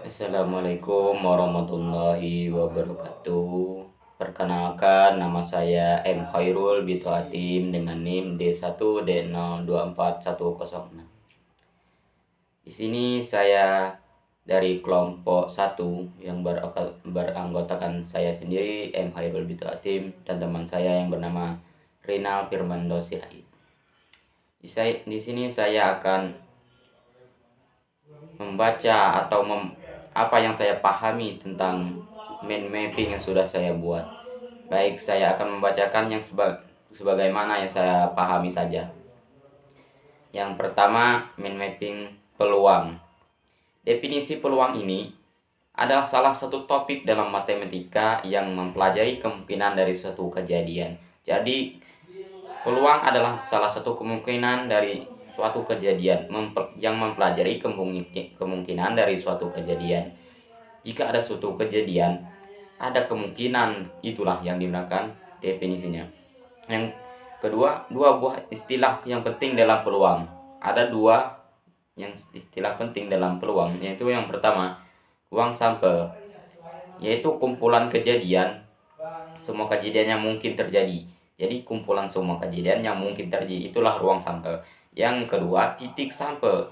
Assalamualaikum warahmatullahi wabarakatuh. Perkenalkan, nama saya M. Khairul Bito Atim dengan NIM D1D024106. Di sini saya dari kelompok 1 yang beranggotakan saya sendiri M. Khairul Bito Atim dan teman saya yang bernama Rinal Firmando Sirait. Di sini saya akan membaca atau apa yang saya pahami tentang mind mapping yang sudah saya buat. Baik, saya akan membacakan yang sebagaimana yang saya pahami saja. Yang pertama, mind mapping peluang. Definisi peluang ini adalah salah satu topik dalam matematika yang mempelajari kemungkinan dari suatu kejadian. Jadi, peluang adalah salah satu kemungkinan dari suatu kejadian yang mempelajari kemungkinan dari suatu kejadian. Jika ada suatu kejadian, ada kemungkinan, itulah yang digunakan definisinya. Yang kedua, dua buah istilah yang penting dalam peluang. Ada dua yang istilah penting dalam peluang, yaitu yang pertama, ruang sampel, yaitu kumpulan kejadian, semua kejadian yang mungkin terjadi. Jadi kumpulan semua kejadian yang mungkin terjadi, itulah ruang sampel. Yang kedua, titik sampel,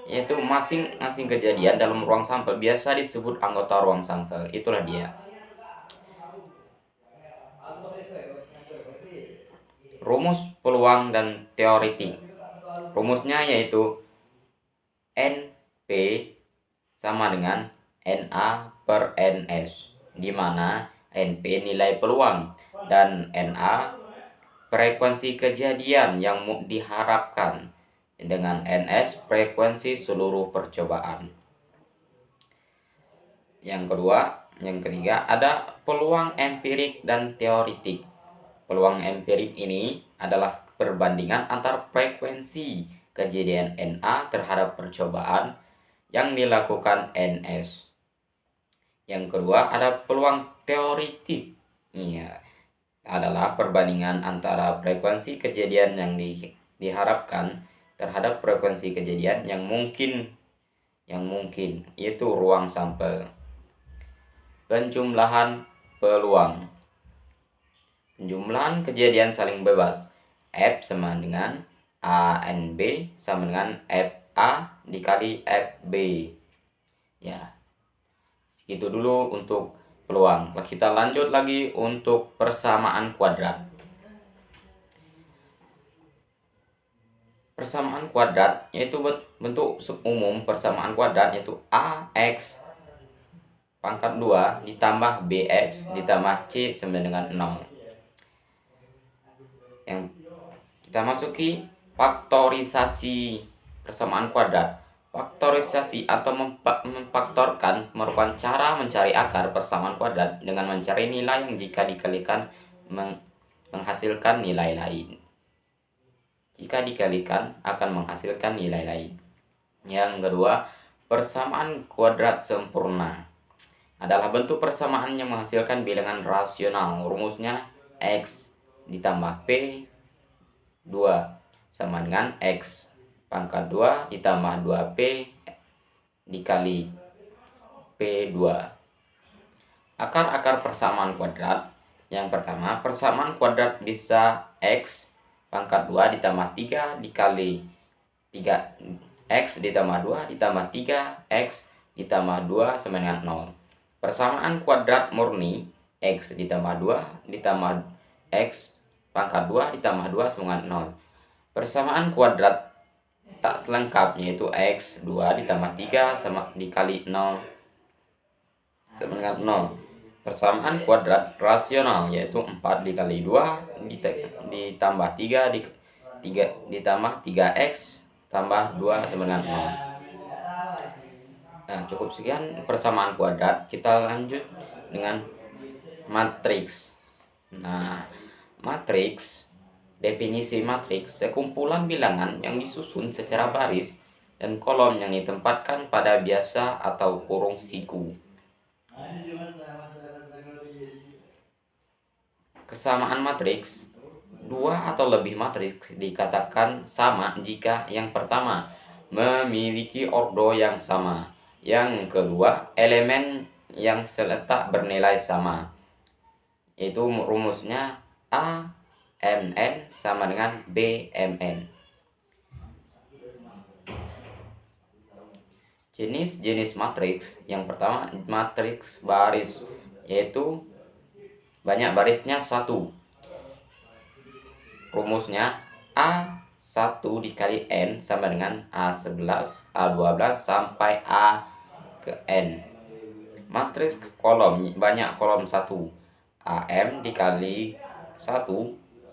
yaitu masing-masing kejadian dalam ruang sampel biasa disebut anggota ruang sampel. Itulah dia. Rumus peluang dan teoretik. Rumusnya yaitu NP sama dengan NA per NS, di mana NP nilai peluang dan NA frekuensi kejadian yang diharapkan, dengan NS frekuensi seluruh percobaan. Yang ketiga ada peluang empirik dan teoretik. Peluang empirik ini adalah perbandingan antar frekuensi kejadian NA terhadap percobaan yang dilakukan NS. Yang kedua ada peluang teoretik. Adalah perbandingan antara frekuensi kejadian yang diharapkan terhadap frekuensi kejadian yang mungkin, yaitu ruang sampel. Penjumlahan peluang. Penjumlahan kejadian saling bebas. F sama dengan A N B sama dengan FA dikali FB. Ya, segitu dulu untuk peluang. Kita lanjut lagi untuk persamaan kuadrat. Persamaan kuadrat yaitu bentuk umum persamaan kuadrat yaitu AX pangkat 2 ditambah BX ditambah C sama dengan 0. Yang kita masuki faktorisasi persamaan kuadrat. Faktorisasi atau memfaktorkan merupakan cara mencari akar persamaan kuadrat dengan mencari nilai yang jika dikalikan menghasilkan nilai lain. Jika dikalikan akan menghasilkan nilai lain. Yang kedua, persamaan kuadrat sempurna adalah bentuk persamaan yang menghasilkan bilangan rasional. Rumusnya X ditambah P 2 sama dengan X pangkat 2 ditambah 2P dikali P2. Akar-akar persamaan kuadrat. Yang pertama, persamaan kuadrat bisa X pangkat 2 ditambah 3 dikali 3X ditambah 2 ditambah 3X ditambah 2 sama dengan 0. Persamaan kuadrat murni X ditambah 2 ditambah X pangkat 2 ditambah 2 sama dengan 0. Persamaan kuadrat tak lengkap yaitu X 2 ditambah 3 sama dikali 0 sama dengan 0. Persamaan kuadrat rasional yaitu 4 dikali 2 ditambah 3 ditambah 3X tambah 2 sama dengan 0. Nah, cukup sekian persamaan kuadrat. Kita lanjut dengan matriks. Nah, matriks, definisi matriks, sekumpulan bilangan yang disusun secara baris dan kolom yang ditempatkan pada biasa atau kurung siku. Kesamaan matriks. Dua atau lebih matriks dikatakan sama jika yang pertama memiliki ordo yang sama, Yang kedua, elemen yang seletak bernilai sama, yaitu rumusnya A MN sama dengan B MN. Jenis-jenis matriks, yang pertama matriks baris, yaitu banyak barisnya 1. Rumusnya A1 dikali N sama dengan A11, A12 sampai A ke N. Matriks kolom, banyak kolom 1. AM dikali 1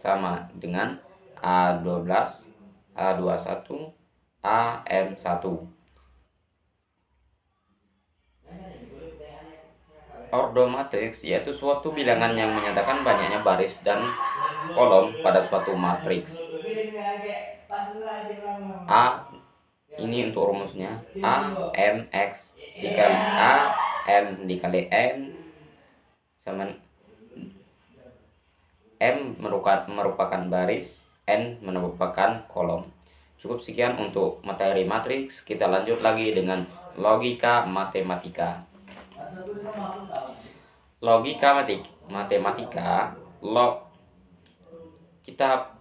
sama dengan A12, A21, AM1. Ordomatriks yaitu suatu bilangan yang menyatakan banyaknya baris dan kolom pada suatu matriks. A ini untuk rumusnya A M X dikali A M dikali N sama M merupakan baris, N merupakan kolom. Cukup sekian untuk materi matriks. Kita lanjut lagi dengan logika matematika. Logika matematika, kita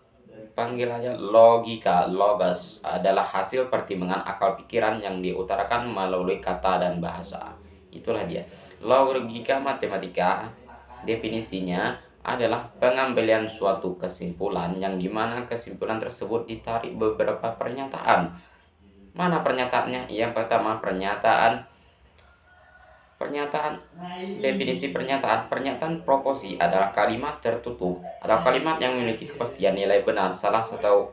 panggil aja logika, logos, adalah hasil pertimbangan akal pikiran yang diutarakan melalui kata dan bahasa. Itulah dia. Logika matematika, definisinya adalah pengambilan suatu kesimpulan yang dimana kesimpulan tersebut ditarik beberapa pernyataan. Mana pernyataannya? Yang pertama pernyataan definisi pernyataan proposi adalah kalimat tertutup atau kalimat yang memiliki kepastian nilai benar salah satu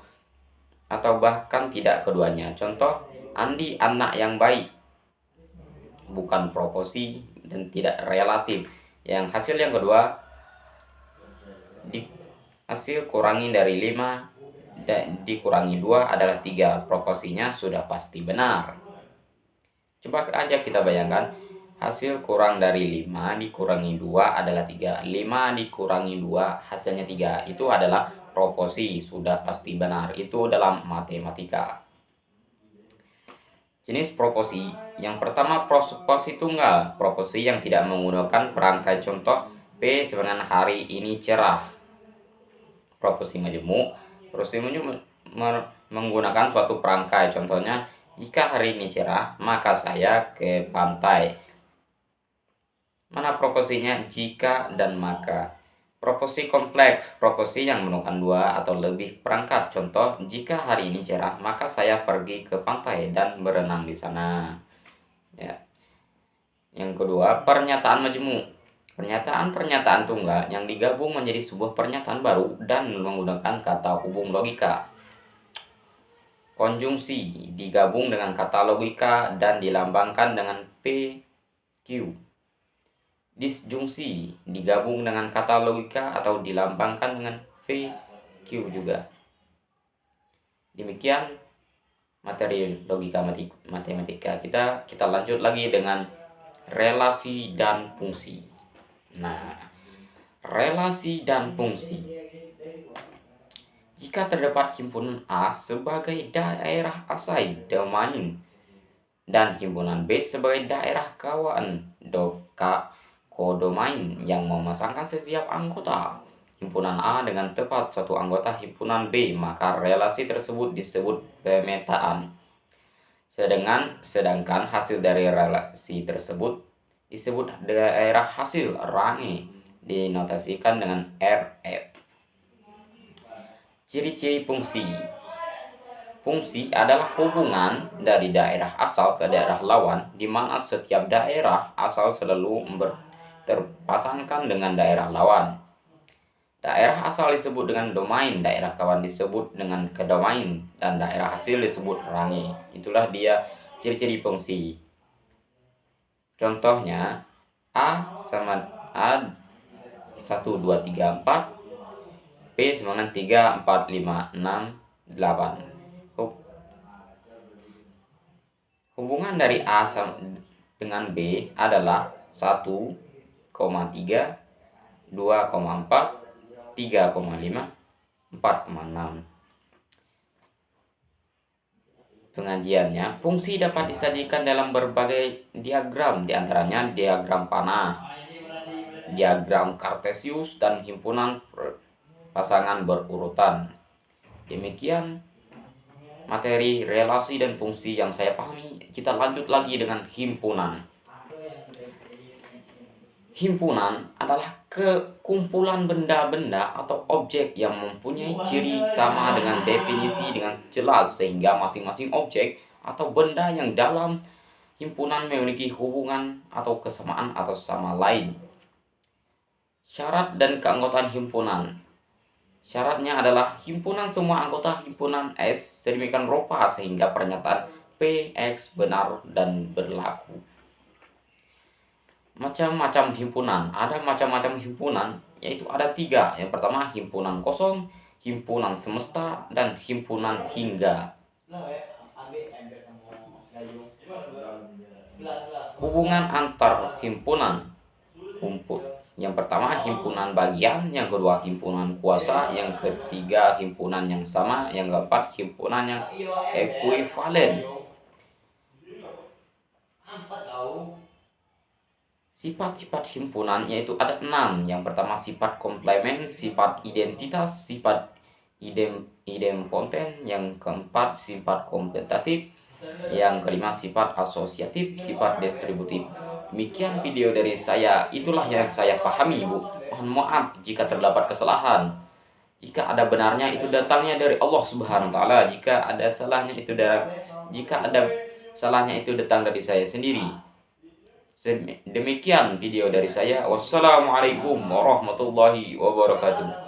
atau bahkan tidak keduanya. Contoh, Andi anak yang baik, bukan proposi dan tidak relatif. Hasil yang kedua, hasil kurangi dari 5 dan dikurangi 2 adalah 3. Proposinya sudah pasti benar. Coba aja kita bayangkan, hasil kurang dari 5 dikurangi 2 adalah 3. 5 dikurangi 2 hasilnya 3. Itu adalah proposi, sudah pasti benar. Itu dalam matematika. Jenis proposi. Yang pertama proposi tunggal, proposi yang tidak menggunakan perangkai. Contoh, P sebenarnya hari ini cerah. Proposi majemuk. Proposi majemuk menggunakan suatu perangkai. Contohnya, jika hari ini cerah, maka saya ke pantai. Mana proposinya? Jika dan maka. Proposi kompleks, proposi yang menggunakan 2 atau lebih perangkat. Contoh, jika hari ini cerah, maka saya pergi ke pantai dan berenang di sana. Ya. Yang kedua, pernyataan majemuk. Pernyataan tunggal yang digabung menjadi sebuah pernyataan baru dan menggunakan kata hubung logika. Konjungsi digabung dengan kata logika dan dilambangkan dengan P, Q. Disjungsi digabung dengan kata logika atau dilambangkan dengan V, Q juga. Demikian materi logika matematika kita. Kita lanjut lagi dengan relasi dan fungsi. Nah, relasi dan fungsi. Jika terdapat himpunan A sebagai daerah asal domain dan himpunan B sebagai daerah kawan kodomain yang memasangkan setiap anggota himpunan A dengan tepat satu anggota himpunan B, maka relasi tersebut disebut pemetaan. Sedangkan hasil dari relasi tersebut disebut daerah hasil range, dinotasikan dengan RF. Ciri-ciri fungsi. Fungsi adalah hubungan dari daerah asal ke daerah lawan, di mana setiap daerah asal selalu terpasangkan dengan daerah lawan. Daerah asal disebut dengan domain, daerah kawan disebut dengan kedomain, dan daerah hasil disebut range. Itulah dia ciri-ciri fungsi. Contohnya, A sama A 1, 2, 3, 4, P sama dengan 3, 4, 5, 6, 8. Hubungan dari A dengan B adalah 1,3, 2,4, 3,5, 4,6. pengajiannya, fungsi dapat disajikan dalam berbagai diagram, diantaranya diagram panah, diagram Kartesius, dan himpunan pasangan berurutan. Demikian materi, relasi, dan fungsi yang saya pahami. Kita lanjut lagi dengan himpunan. Himpunan adalah kekumpulan benda-benda atau objek yang mempunyai ciri sama dengan definisi dengan jelas, sehingga masing-masing objek atau benda yang dalam himpunan memiliki hubungan atau kesamaan atau sama lain. Syarat dan keanggotaan himpunan. Syaratnya adalah himpunan semua anggota himpunan S sedemikian rupa sehingga pernyataan PX benar dan berlaku. Macam-macam himpunan. Ada macam-macam himpunan, yaitu ada 3. Yang pertama himpunan kosong, himpunan semesta, dan himpunan hingga. Hubungan antar himpunan. Yang pertama himpunan bagian, yang kedua himpunan kuasa, yang ketiga himpunan yang sama, yang keempat himpunan yang ekuivalen. Sifat-sifat himpunan yaitu ada 6. Yang pertama sifat komplement, sifat identitas, sifat idempoten, yang keempat sifat kompetitif, yang kelima sifat asosiatif, sifat distributif. Demikian video dari saya, itulah yang saya pahami, Bu. Mohon maaf jika terdapat kesalahan. Jika ada benarnya itu datangnya dari Allah Subhanahu wa taala, jika ada salahnya itu datang dari saya sendiri. Demikian video dari saya. Wassalamualaikum warahmatullahi wabarakatuh.